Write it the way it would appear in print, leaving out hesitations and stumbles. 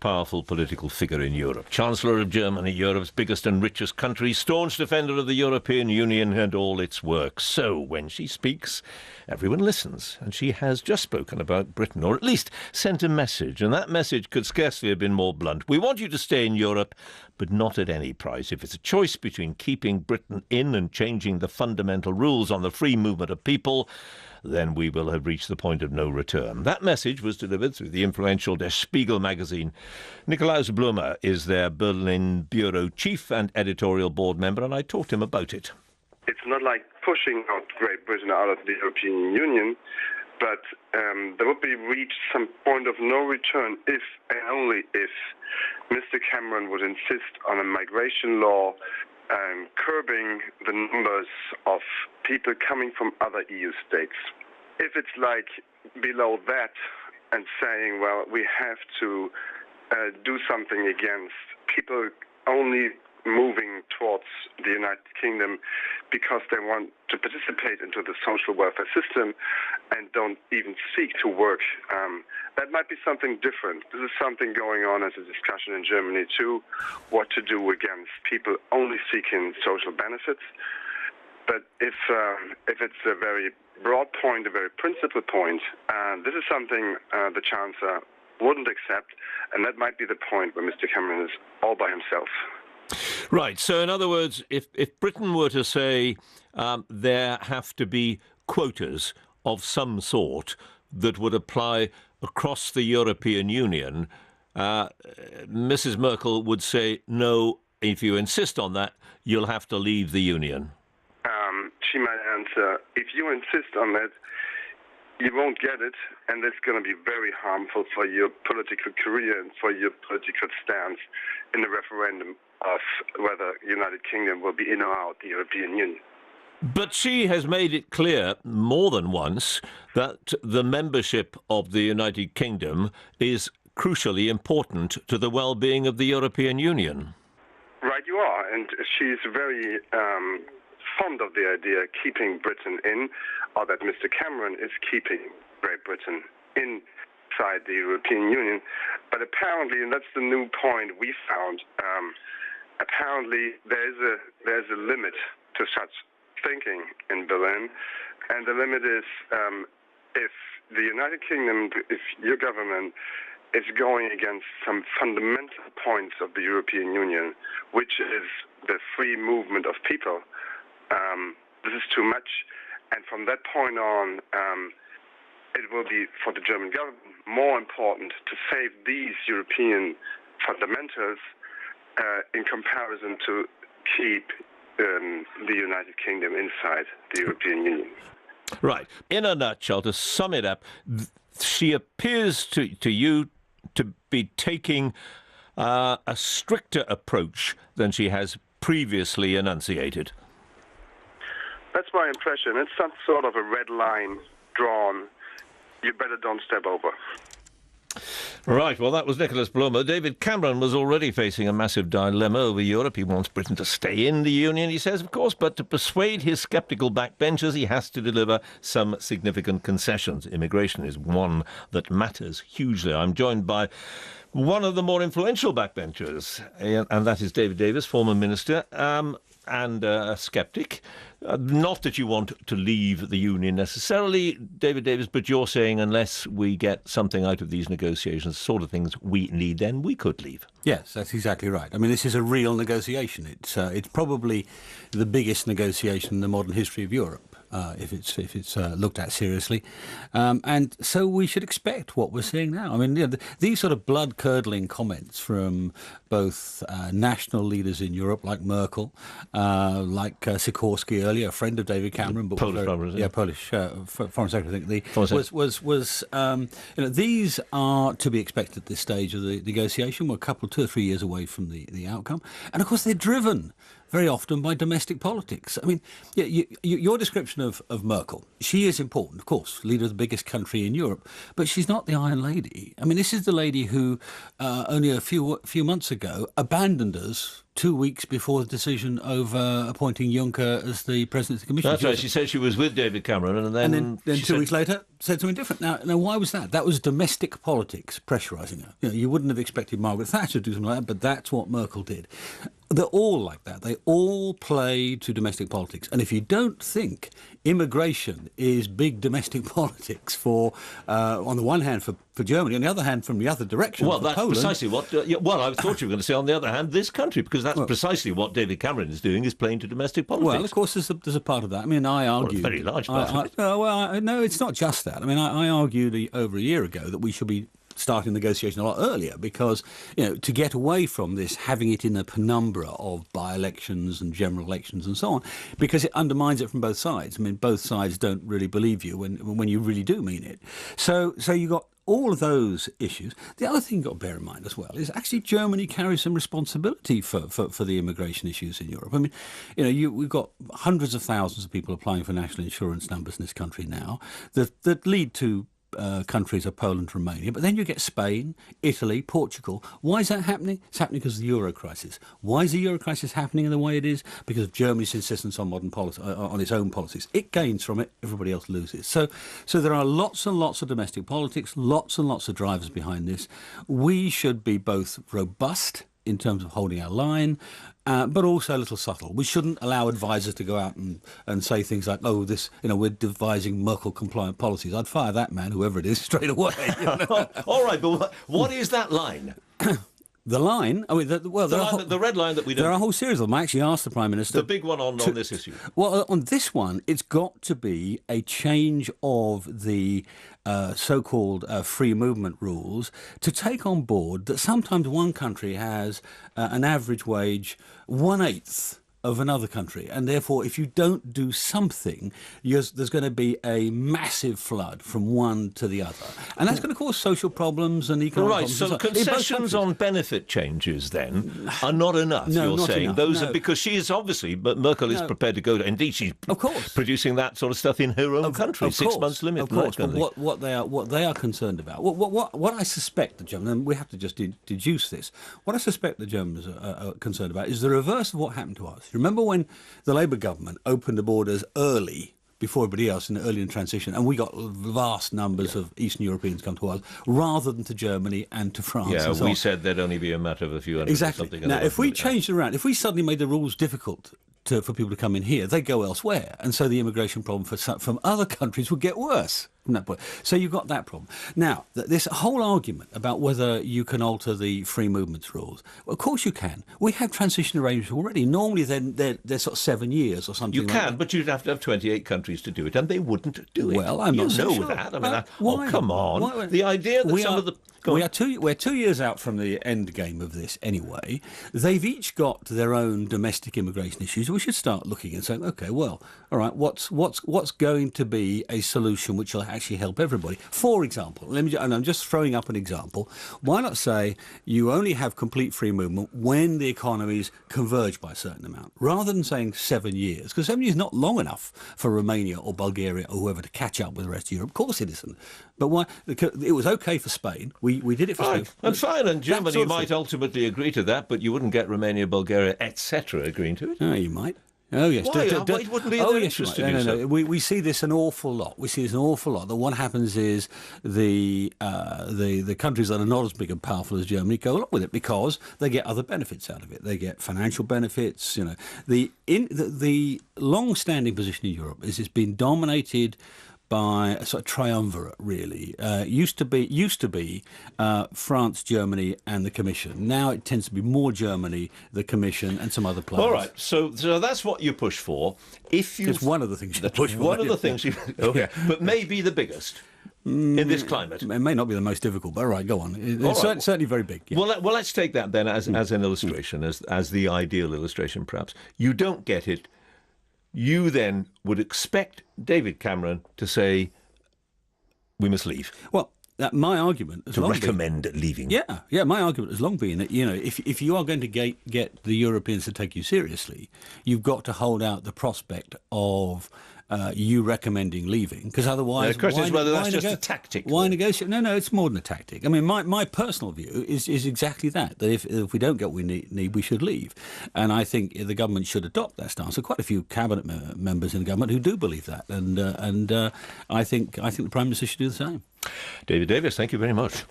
most powerful political figure in Europe. Chancellor of Germany, Europe's biggest and richest country, staunch defender of the European Union and all its work. So when she speaks, everyone listens. And she has just spoken about Britain, or at least sent a message. And that message could scarcely have been more blunt. We want you to stay in Europe, but not at any price. If it's a choice between keeping Britain in and changing the fundamental rules on the free movement of people, then we will have reached the point of no return. That message was delivered through the influential Der Spiegel magazine. Nikolaus Blumer is their Berlin bureau chief and editorial board member, and I talked to him about it. It's not like pushing out Great Britain out of the European Union, but there would be reached some point of no return if and only if Mr. Cameron would insist on a migration law curbing the numbers of people coming from other EU states. If it's like below that and saying, well, we have to do something against people only moving towards the United Kingdom because they want to participate into the social welfare system and don't even seek to work, that might be something different. This is something going on as a discussion in Germany too, what to do against people only seeking social benefits. But if it's a very broad point, a very principled point, this is something the Chancellor wouldn't accept, and that might be the point where Mr. Cameron is all by himself. Right. So, in other words, if Britain were to say there have to be quotas of some sort that would apply across the European Union, Mrs. Merkel would say, no, if you insist on that, you'll have to leave the Union. She might answer, if you insist on that, you won't get it, and that's going to be very harmful for your political career and for your political stance in the referendum of whether the United Kingdom will be in or out the European Union. But she has made it clear more than once that the membership of the United Kingdom is crucially important to the well-being of the European Union. Right, you are, and she's very fond of the idea of keeping Britain in, or that Mr. Cameron is keeping Great Britain inside the European Union. But apparently, and that's the new point we found, apparently there's a limit to such thinking in Berlin, and the limit is if the United Kingdom, if your government is going against some fundamental points of the European Union, which is the free movement of people, this is too much. And from that point on, it will be for the German government more important to save these European fundamentals in comparison to keep the United Kingdom inside the European Union. Right. In a nutshell, to sum it up, she appears to you to be taking a stricter approach than she has previously enunciated. That's my impression. It's some sort of a red line drawn. You better don't step over. Right, well, that was Nikolaus Blumer. David Cameron was already facing a massive dilemma over Europe. He wants Britain to stay in the Union, he says, of course, but to persuade his sceptical backbenchers, he has to deliver some significant concessions. Immigration is one that matters hugely. I'm joined by one of the more influential backbenchers, and that is David Davis, former minister, and a sceptic. Not that you want to leave the Union necessarily, David Davis, but you're saying unless we get something out of these negotiations, sort of things we need, then we could leave. Yes, that's exactly right. I mean, this is a real negotiation. It's probably the biggest negotiation in the modern history of Europe. If it's looked at seriously, and so we should expect what we're seeing now. I mean, these sort of blood-curdling comments from both national leaders in Europe, like Merkel, like Sikorski earlier, a friend of David Cameron, but Polish Foreign Secretary, I think, these are to be expected at this stage of the negotiation. We're a couple, 2 or 3 years away from the outcome, and of course they're driven. very often by domestic politics. I mean, yeah, your description of Merkel, she is important, of course, leader of the biggest country in Europe, but she's not the Iron Lady. I mean, this is the lady who only a few months ago abandoned us 2 weeks before the decision over appointing Juncker as the president of the Commission. That's right. She said she was with David Cameron, and then 2 weeks later said something different. Now, why was that? That was domestic politics pressurising her. You wouldn't have expected Margaret Thatcher to do something like that, but that's what Merkel did. They're all like that. They all play to domestic politics. And if you don't think immigration is big domestic politics for, on the one hand, for Germany, on the other hand, from the other direction, well, for that's Poland, precisely what... well, I thought you were going to say, on the other hand, this country, because that's precisely what David Cameron is doing, is playing to domestic politics. Well, of course, there's a part of that. I mean, I argued... Well, a very large part of it. No, it's not just that. I mean, I argued over a year ago that we should be starting negotiation a lot earlier because, to get away from this, having it in a penumbra of by-elections and general elections and so on, because it undermines it from both sides. I mean, both sides don't really believe you when you really do mean it. So you got all of those issues. The other thing you've got to bear in mind as well is actually Germany carries some responsibility for the immigration issues in Europe. I mean, we've got hundreds of thousands of people applying for national insurance numbers in this country now that lead to countries are Poland, Romania, but then you get Spain, Italy, Portugal. Why is that happening? It's happening because of the euro crisis. Why is the euro crisis happening in the way it is? Because of Germany's insistence on modern policy, on its own policies. It gains from it, everybody else loses. So there are lots and lots of domestic politics, lots and lots of drivers behind this. We should be both robust in terms of holding our line, but also a little subtle. We shouldn't allow advisors to go out and say things like, we're devising Merkel-compliant policies. I'd fire that man, whoever it is, straight away. All right, but what is that line? The line? I mean, the red line that we don't... There are a whole series of them. I actually asked the Prime Minister... The big one on this issue. Well, on this one, it's got to be a change of the so-called free movement rules to take on board that sometimes one country has an average wage 1/8 of another country, and therefore if you don't do something, there's going to be a massive flood from one to the other, and that's going to cause social problems and economic problems. Right, so concessions on benefit changes then are not enough, no, you're not saying? enough, Those no. are because she is obviously, but Merkel is prepared to go to, indeed she's of course producing that sort of stuff in her own country, of 6 course, months limit. Of course, but what they are concerned about, what I suspect the Germans, and we have to just deduce this, what I suspect the Germans are concerned about is the reverse of what happened to us. Remember when the Labour government opened the borders early, before everybody else, early in transition, and we got vast numbers of Eastern Europeans come to us, rather than to Germany and to France. Yeah, and so we on. said there'd only be a matter of a few hundred Exactly. or something. Now, if we changed it around, if we suddenly made the rules difficult for people to come in here, they go elsewhere, and so the immigration problem from other countries would get worse from that point. So you've got that problem. Now, this whole argument about whether you can alter the free movements rules, well, of course you can. We have transition arrangements already. Normally they're sort of 7 years or something. You can, like but you'd have to have 28 countries to do it, and they wouldn't do it. Well, I'm not so sure. That. I mean, come on. The idea that we're 2 years out from the end game of this anyway. They've each got their own domestic immigration issues. We should start looking and saying, okay, well, all right, what's going to be a solution which will actually help everybody? For example, and I'm just throwing up an example. Why not say you only have complete free movement when the economies converge by a certain amount, rather than saying 7 years? Because 7 years is not long enough for Romania or Bulgaria or whoever to catch up with the rest of Europe. Of course it isn't. But why? It was okay for Spain. We did it for Spain. And fine, and Germany might ultimately agree to that, but you wouldn't get Romania, Bulgaria, etc. agreeing to it. Oh, you might. Oh, yes. Why? It wouldn't be in their interest to do so. No. We see this an awful lot. That what happens is the countries that are not as big and powerful as Germany go along with it because they get other benefits out of it. They get financial benefits. The long-standing position in Europe is it's been dominated by a sort of triumvirate, really. Used to be France, Germany, and the Commission. Now it tends to be more Germany, the Commission, and some other players. All right, so that's what you push for. It's one of the things you push for. One of the things you... Okay, but maybe the biggest in this climate. It may not be the most difficult, but all right, go on. It's certainly very big. Yeah. Well, let's take that then as an illustration, as the ideal illustration, perhaps. You don't get it. You then would expect David Cameron to say, we must leave. Well, that my argument has to long been, recommend leaving. Yeah. My argument has long been that if you are going to get the Europeans to take you seriously, you've got to hold out the prospect of you recommending leaving, because otherwise, the question is whether that's just a tactic. Why negotiate? No, it's more than a tactic. I mean, my personal view is exactly that if we don't get what we need, we should leave. And I think the government should adopt that stance. There are quite a few cabinet members in the government who do believe that, and I think the Prime Minister should do the same. David Davis, thank you very much.